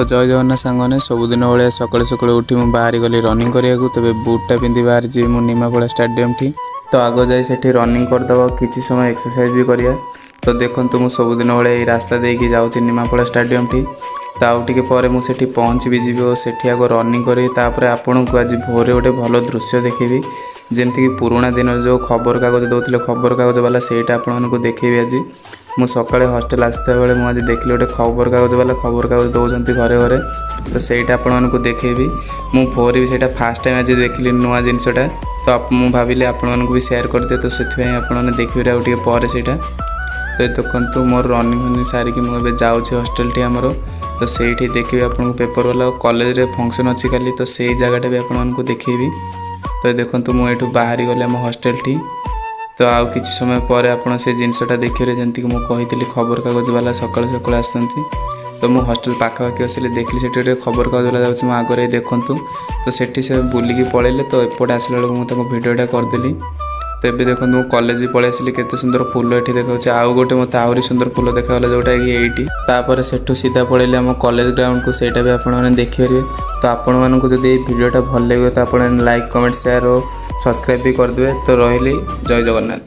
तो जय जगन्नाथ सांगने सबुदिन भाया सकाଳେ सकाଳେ उठी मु बाहरी गली रनिंग करिया तेरे बुटा पिंधि बाहर जी मु निमापड़ा स्टेडियम ठी तो आग जाए सेठी रनिंग करदे किसी समय एक्सरसाइज भी करिया। तो देखो मुझ सबुदिन भाया ये रास्ता देकी जाऊँगी निमापड़ा स्टेडियम ठी तो आउ टिके पर मुझे पहुँच भी जी और सेठी आग रनिंग करी तापर आपन को आज भोरे गोटे भल दृश्य देखी जमती पुराणा दिन जो खबर कागज दौले खबर कागज वाला सेटा आपको देखी आज मु सकाळे हॉस्टेल आसता बेले मुझे देखली गोटे खबर कागज वाला खबर कागज दौरान घरे घरे तो सहीटा आपको देखेबी मु फोर भी सेटा फास्ट टाइम आज देखली नुआ जिनसटा तो मु भाविली आपन को भी शेयर करदे तो से आपने देखिए आगे पर सेटा तो देखो मोर रनिंग फनिंग सारिकी मुझे जाऊँगी हॉस्टेल टी आमर तो सही देखिए आपको पेपर वाला कॉलेज रे फंक्शन अच्छी काली तो सही जगटा भी आपको देखी तो देखो मुझे बाहरी गली आम हॉस्टेल टी तो आउ किसी समय पर आपड़ से जिनसटा देखिए जमीक मुझे खबर कागज वाला सकाल सकाल आसती तो मुझे हॉस्टेल पाखापाखि आसली देखली से खबर कागज वाला जाऊँगी मो आगे देखूँ तो सेठी से बुलिकी पलैले तो एपटे आसला बेलू मुझे भिडियोटा करदेली तो ये देखो मुझे कॉलेज भी पलि आसली केते सुंदर फूल ये देखा आउ गोटे मत आहरी सुंदर फूल देखागला जोटा कि एटी तापर सेठू सीधा पलैली आम कॉलेज ग्राउंड को सेटा भी आपने देखिए। तो आपण मानक जदि भिडियोटा भल लगे तो आप लाइक कमेंट शेयर और सब्सक्राइब भी करदे। तो रही जय जगन्नाथ।